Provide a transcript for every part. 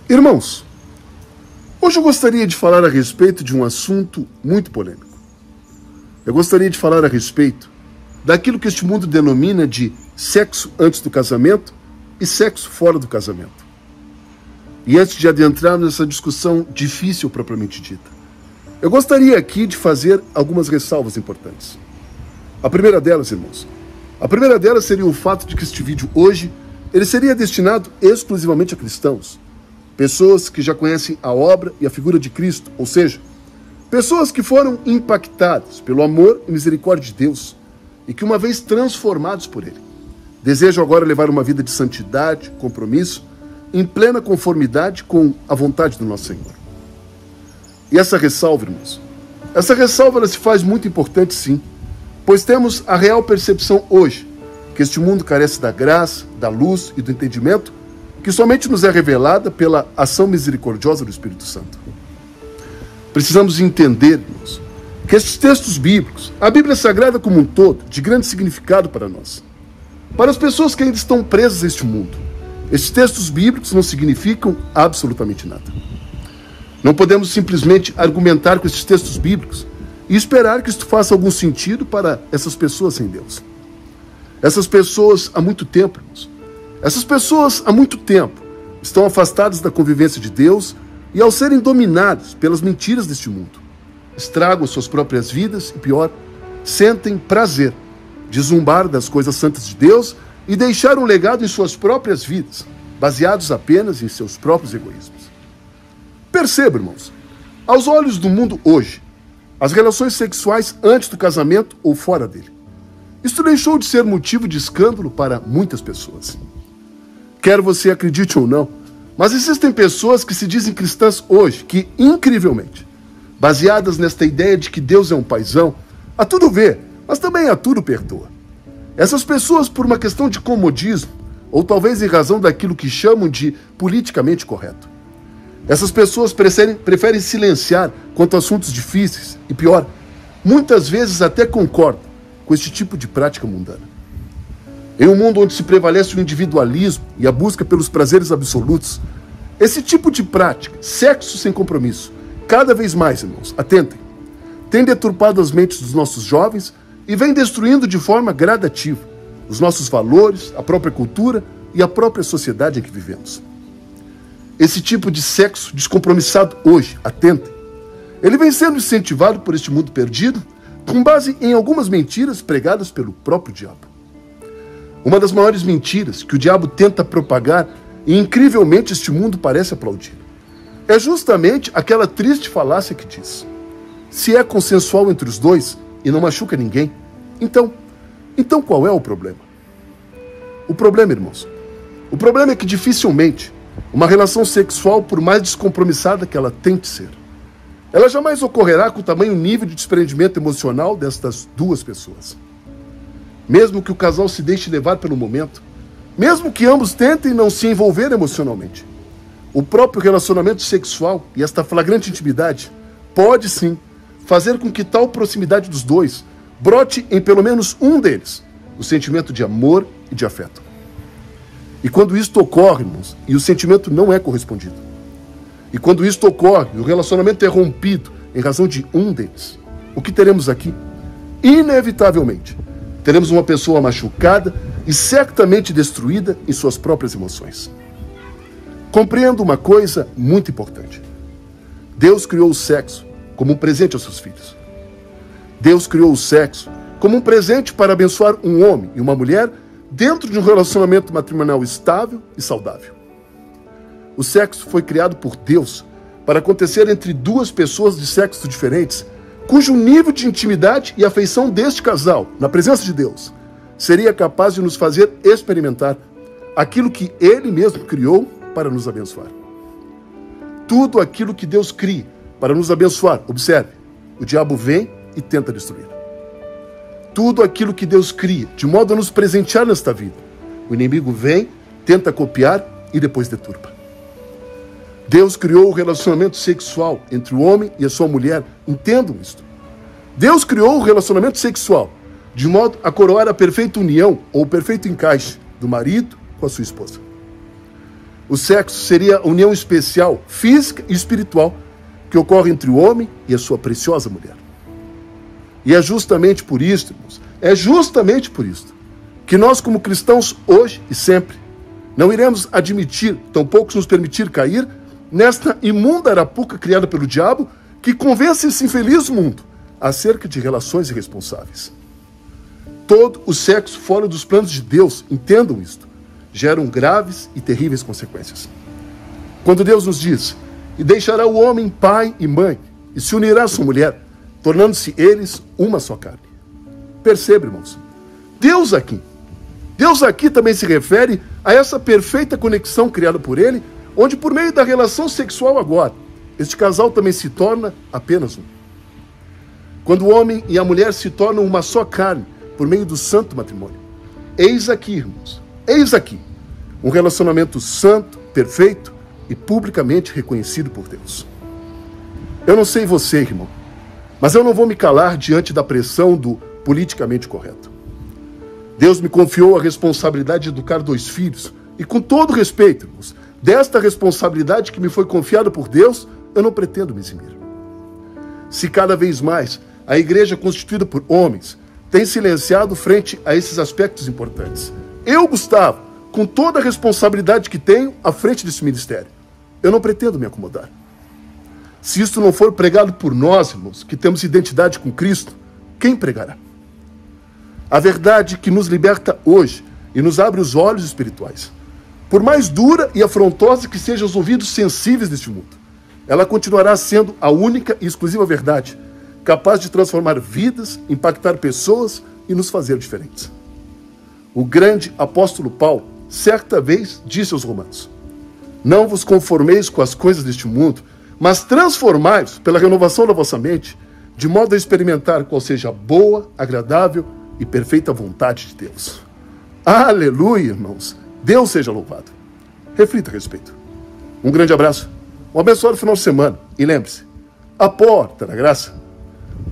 Irmãos, hoje eu gostaria de falar a respeito de um assunto muito polêmico. Eu gostaria de falar a respeito daquilo que este mundo denomina de sexo antes do casamento e sexo fora do casamento. E antes de adentrarmos nessa discussão difícil propriamente dita, eu gostaria aqui de fazer algumas ressalvas importantes. A primeira delas, irmãos, seria o fato de que este vídeo hoje, ele seria destinado exclusivamente a cristãos. Pessoas que já conhecem a obra e a figura de Cristo, ou seja, pessoas que foram impactadas pelo amor e misericórdia de Deus e que, uma vez transformados por Ele, desejam agora levar uma vida de santidade, compromisso, em plena conformidade com a vontade do nosso Senhor. E essa ressalva, irmãos, ela se faz muito importante sim, pois temos a real percepção hoje que este mundo carece da graça, da luz e do entendimento que somente nos é revelada pela ação misericordiosa do Espírito Santo. Precisamos entender, irmãos, que estes textos bíblicos, a Bíblia Sagrada como um todo, de grande significado para nós, para as pessoas que ainda estão presas a este mundo, estes textos bíblicos não significam absolutamente nada. Não podemos simplesmente argumentar com estes textos bíblicos e esperar que isto faça algum sentido para essas pessoas sem Deus. Essas pessoas há muito tempo, irmãos, estão afastadas da convivência de Deus e, ao serem dominadas pelas mentiras deste mundo, estragam suas próprias vidas e, pior, sentem prazer de zombar das coisas santas de Deus e deixar um legado em suas próprias vidas, baseados apenas em seus próprios egoísmos. Perceba, irmãos, aos olhos do mundo hoje, as relações sexuais antes do casamento ou fora dele, isto deixou de ser motivo de escândalo para muitas pessoas. Quer você acredite ou não, mas existem pessoas que se dizem cristãs hoje que, incrivelmente, baseadas nesta ideia de que Deus é um paizão, a tudo vê, mas também a tudo perdoa. Essas pessoas, por uma questão de comodismo, ou talvez em razão daquilo que chamam de politicamente correto, essas pessoas preferem silenciar quanto a assuntos difíceis e, pior, muitas vezes até concordam com este tipo de prática mundana. Em um mundo onde se prevalece o individualismo e a busca pelos prazeres absolutos, esse tipo de prática, sexo sem compromisso, cada vez mais, irmãos, atentem, tem deturpado as mentes dos nossos jovens e vem destruindo de forma gradativa os nossos valores, a própria cultura e a própria sociedade em que vivemos. Esse tipo de sexo descompromissado hoje, atentem, ele vem sendo incentivado por este mundo perdido com base em algumas mentiras pregadas pelo próprio diabo. Uma das maiores mentiras que o diabo tenta propagar, e incrivelmente este mundo parece aplaudir, é justamente aquela triste falácia que diz: se é consensual entre os dois e não machuca ninguém, então qual é o problema? O problema, irmãos, o problema é que dificilmente uma relação sexual, por mais descompromissada que ela tente ser, ela jamais ocorrerá com o tamanho nível de desprendimento emocional destas duas pessoas. Mesmo que o casal se deixe levar pelo momento, mesmo que ambos tentem não se envolver emocionalmente, o próprio relacionamento sexual e esta flagrante intimidade pode sim fazer com que tal proximidade dos dois brote em pelo menos um deles o sentimento de amor e de afeto. E quando isto ocorre, irmãos, e o sentimento não é correspondido, e quando isto ocorre e o relacionamento é rompido em razão de um deles, o que teremos aqui? Inevitavelmente, teremos uma pessoa machucada e certamente destruída em suas próprias emoções. Compreenda uma coisa muito importante. Deus criou o sexo como um presente aos seus filhos. Deus criou o sexo como um presente para abençoar um homem e uma mulher dentro de um relacionamento matrimonial estável e saudável. O sexo foi criado por Deus para acontecer entre duas pessoas de sexos diferentes, cujo nível de intimidade e afeição deste casal, na presença de Deus, seria capaz de nos fazer experimentar aquilo que Ele mesmo criou para nos abençoar. Tudo aquilo que Deus cria para nos abençoar, observe, o diabo vem e tenta destruir. Tudo aquilo que Deus cria, de modo a nos presentear nesta vida, o inimigo vem, tenta copiar e depois deturpa. Deus criou o relacionamento sexual entre o homem e a sua mulher. Entendam isto. Deus criou o relacionamento sexual de modo a coroar a perfeita união ou o perfeito encaixe do marido com a sua esposa. O sexo seria a união especial, física e espiritual, que ocorre entre o homem e a sua preciosa mulher. E é justamente por isso, irmãos, que nós, como cristãos, hoje e sempre, não iremos admitir, tampouco nos permitir cair nesta imunda arapuca criada pelo diabo, que convence esse infeliz mundo acerca de relações irresponsáveis. Todo o sexo fora dos planos de Deus, entendam isto, geram graves e terríveis consequências. Quando Deus nos diz, e deixará o homem pai e mãe, e se unirá à sua mulher, tornando-se eles uma só carne. Perceba, irmãos, Deus aqui também se refere a essa perfeita conexão criada por ele, onde por meio da relação sexual agora, este casal também se torna apenas um. Quando o homem e a mulher se tornam uma só carne, por meio do santo matrimônio. Eis aqui, irmãos, um relacionamento santo, perfeito e publicamente reconhecido por Deus. Eu não sei você, irmão, mas eu não vou me calar diante da pressão do politicamente correto. Deus me confiou a responsabilidade de educar 2 filhos, e com todo respeito, irmãos, desta responsabilidade que me foi confiada por Deus, eu não pretendo me eximir. Se cada vez mais a igreja constituída por homens tem silenciado frente a esses aspectos importantes, eu, Gustavo, com toda a responsabilidade que tenho à frente desse ministério, eu não pretendo me acomodar. Se isto não for pregado por nós, irmãos, que temos identidade com Cristo, quem pregará? A verdade que nos liberta hoje e nos abre os olhos espirituais, por mais dura e afrontosa que sejam os ouvidos sensíveis deste mundo, ela continuará sendo a única e exclusiva verdade, capaz de transformar vidas, impactar pessoas e nos fazer diferentes. O grande apóstolo Paulo, certa vez, disse aos romanos: não vos conformeis com as coisas deste mundo, mas transformai-vos pela renovação da vossa mente, de modo a experimentar qual seja a boa, agradável e perfeita vontade de Deus. Aleluia, irmãos! Deus seja louvado. Reflita a respeito. Um grande abraço, um abençoado final de semana. E lembre-se, a porta da graça,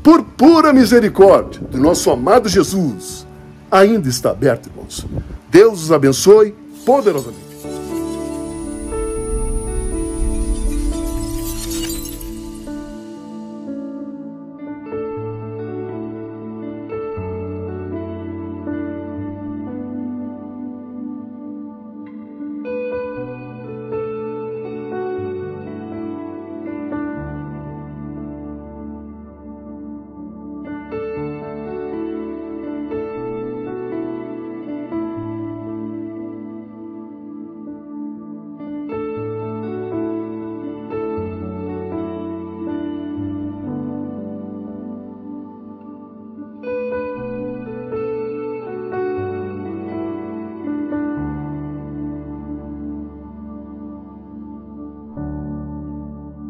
por pura misericórdia do nosso amado Jesus, ainda está aberta, irmãos. Deus os abençoe poderosamente.